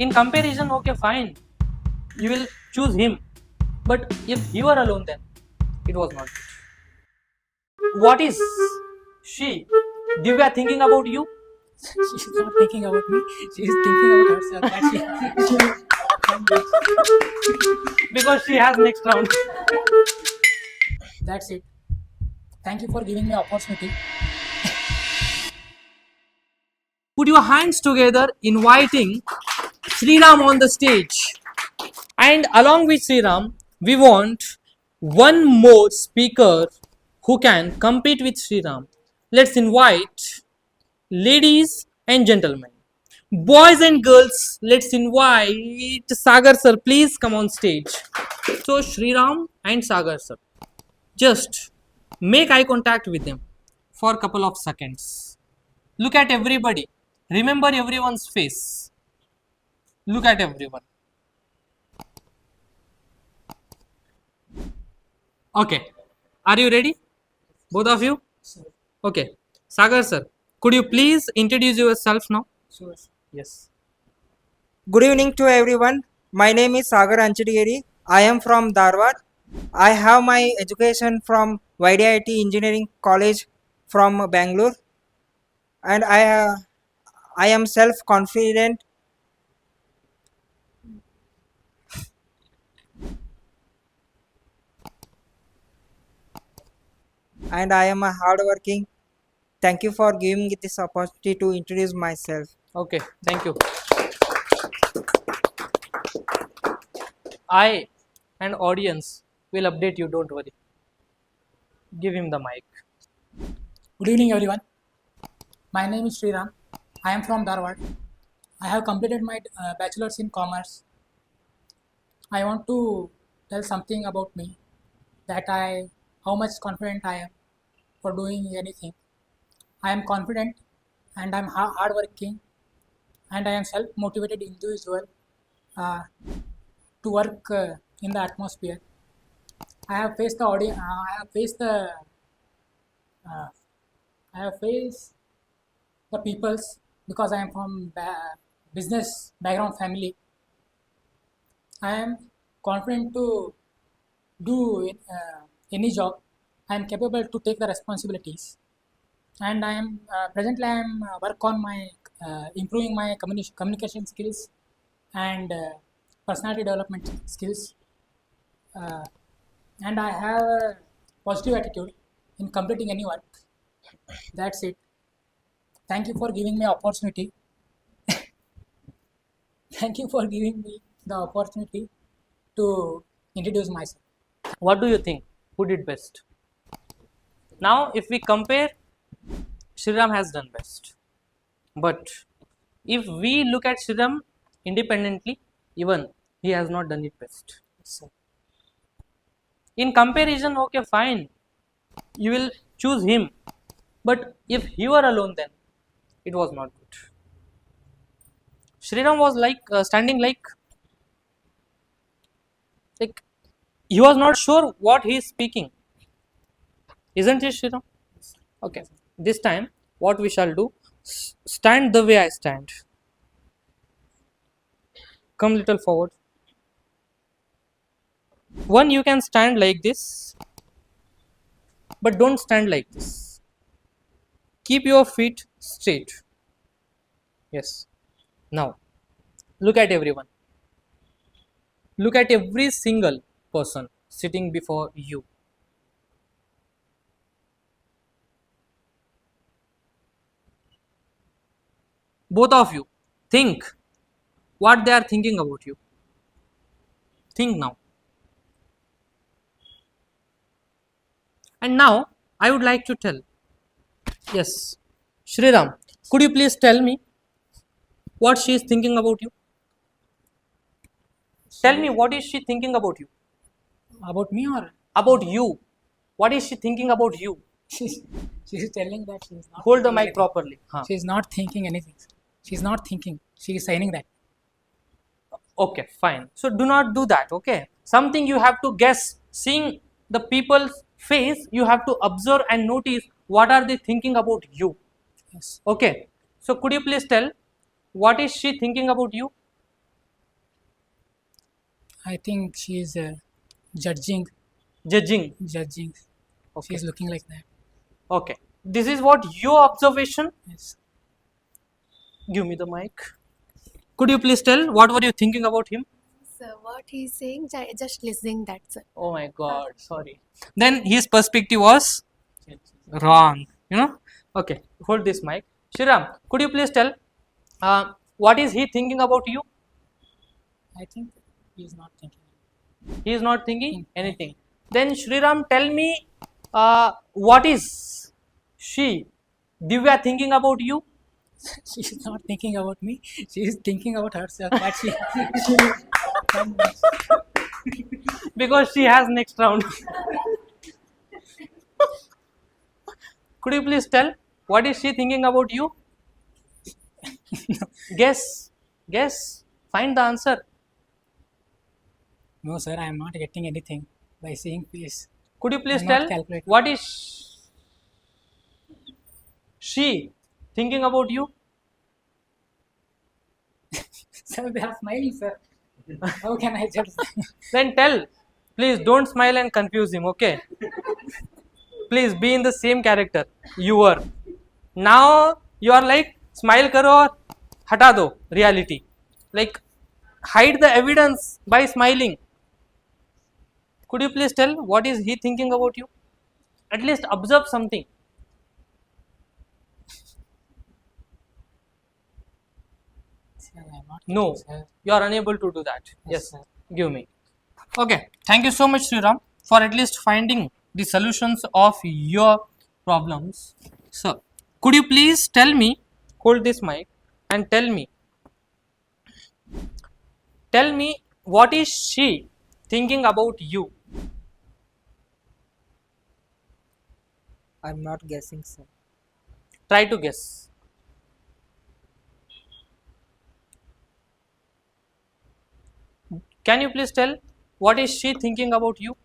In comparison, okay, fine, you will choose him. But if you are alone, then it was not good. What is she, Divya, thinking about you? She's not thinking about me. She is thinking about herself. Because she has next round. That's it. Thank you for giving me opportunity. Put your hands together, inviting Sriram on the stage. And along with Sriram, we want one more speaker who can compete with Sriram. Let's invite ladies and gentlemen, boys and girls. Let's invite Sagar sir. Please come on stage. So Sriram and Sagar sir, just make eye contact with them for a couple of seconds. Look at everybody. Remember everyone's face. Look at everyone. Okay. Are you ready? Both of you? Okay. Sagar sir, could you please introduce yourself now? Sure. Yes. Good evening to everyone. My name is Sagar Anchadiyeri. I am from Dharwad. I have my education from YDIT Engineering College from Bangalore, and I am self-confident. And I am a hardworking. Thank you for giving me this opportunity to introduce myself. Okay. Thank you. I and audience will update you. Don't worry. Give him the mic. Good evening, everyone. My name is Sriram. I am from Dharwad. I have completed my bachelor's in commerce. I want to tell something about me, that how much confident I am for doing anything. I am confident, and I am hardworking, and I am self-motivated individual uh, to work in the atmosphere. I have faced the audience. Uh, I have faced the peoples, because I am from business background family. I am confident to do any job. I am capable to take the responsibilities, and I am presently I am work on my improving my communication skills and personality development skills, uh, and I have a positive attitude in completing any work. That's it. Thank you for giving me opportunity. Thank you for giving me the opportunity to introduce myself. What do you think? Who did best? Now, if we compare, Sriram has done best. But if we look at Sriram independently, even he has not done it best. So, In comparison, okay, fine, you will choose him. But if you are alone, then it was not good. Sriram was like standing like he was not sure what he is speaking. Isn't it, Sriram? Okay. This time, what we shall do? Stand the way I stand. Come little forward. One, you can stand like this, but don't stand like this. Keep your feet straight. Yes. Now, look at everyone. Look at every single person sitting before you. Both of you, think what they are thinking about you. Think now. And now, I would like to tell. Yes, Shriram, could you please tell me what she is thinking about you? Tell me what is she thinking about you? about me, or About you. What is she thinking about you? she's, she's telling that she is not Hold the thinking mic anything. properly. Huh. She is not thinking anything. She's not thinking. She is saying that. Okay, fine. So do not do that. Okay, something you have to guess. Seeing the people's face, you have to observe and notice what are they thinking about you. Yes. Okay. So could you please tell what is she thinking about you? I think she is judging. Judging. She is looking like that. Okay. This is what your observation. Yes. Give me the mic. Could you please tell what were you thinking about him? So what he's saying, just listening. That's it. Oh my God. Sorry. Then his perspective was wrong. Okay. Hold this mic. Shriram, could you please tell what is he thinking about you? I think he is not thinking. He is not thinking anything. Then Shriram, tell me what is she, Divya, thinking about you? She is not thinking about me. She is thinking about herself. That she. Because she has next round. Could you please tell what is she thinking about you? Guess. Find the answer. No, sir, I am not getting anything by seeing face. Could you please I'm not tell calculating. what is she thinking about you? Sir, they are smiling, sir. How can I judge them? Then tell. Please don't smile and confuse him, okay? Please be in the same character you were. Now you are like smile karo aur hata do reality. Like hide the evidence by smiling. Could you please tell what is he thinking about you? At least observe something. Sir, I am not No, getting, sir. you are unable to do that. Yes, sir. give me. Okay, thank you so much, Sriram, for at least finding the solutions of your problems. So, could you please tell me, hold this mic and tell me what is she thinking about you? I'm not guessing, sir. Try to guess. Can you please tell what is she thinking about you?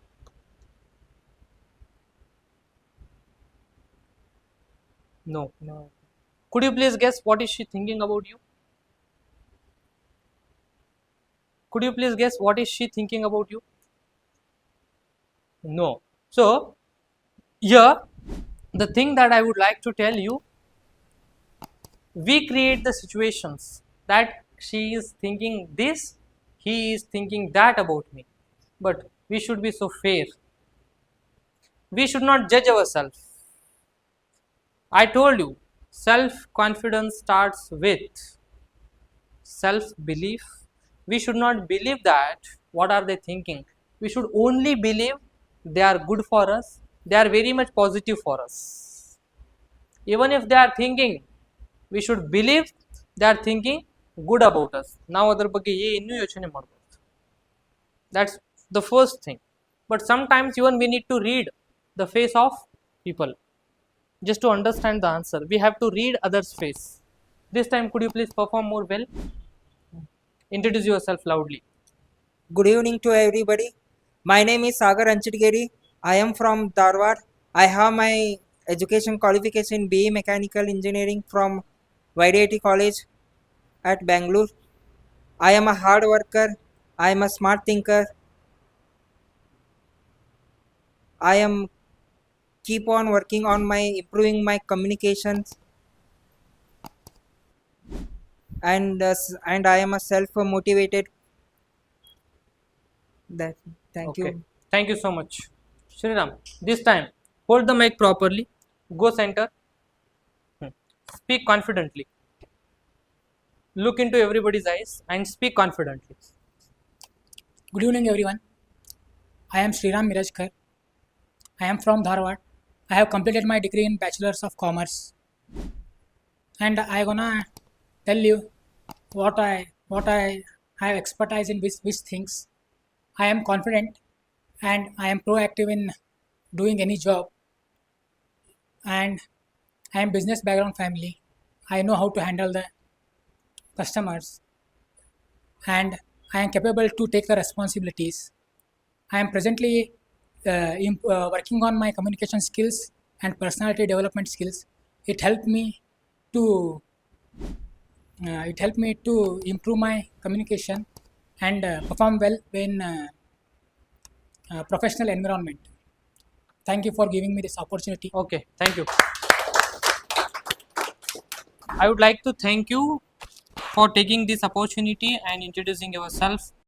No. No. Could you please guess what is she thinking about you? Could you please guess what is she thinking about you? No. So, here the thing that I would like to tell you, we create the situations that she is thinking this, he is thinking that about me. But we should be so fair. We should not judge ourselves. I told you, self-confidence starts with self-belief. We should not believe that what are they thinking. We should only believe they are good for us. They are very much positive for us. Even if they are thinking, we should believe they are thinking good about us. Now ಅದರ ಬಗ್ಗೆ ಏನು ಯೋಚನೆ ಮಾಡಬಹುದು. That's the first thing. But sometimes even we need to read the face of people just to understand the answer. We have to read others' face. This time, could you please perform more well? Introduce yourself loudly. Good evening to everybody. My name is Sagar Anchitgeri. I am from Dharwad. I have my education qualification BE Mechanical Engineering from YDIT College at Bangalore. I am a hard worker. I am a smart thinker. I am keep on working on my improving my communications, and I am a self motivated. That thank Okay. you. Thank you so much. Shriram, this time, hold the mic properly. Go center. Speak confidently. Look into everybody's eyes and speak confidently. Good evening, everyone. I am Sriram Mirajkar. I am from Dharwad. I have completed my degree in Bachelor's of Commerce, and I gonna tell you what I have expertise in which things. I am confident, and I am proactive in doing any job, and I am business background family. I know how to handle the customers, and I am capable to take the responsibilities. I am presently working on my communication skills and personality development skills. It helped me to improve my communication and perform well in professional environment. Thank you for giving me this opportunity. Okay, thank you. I would like to thank you for taking this opportunity and introducing yourself.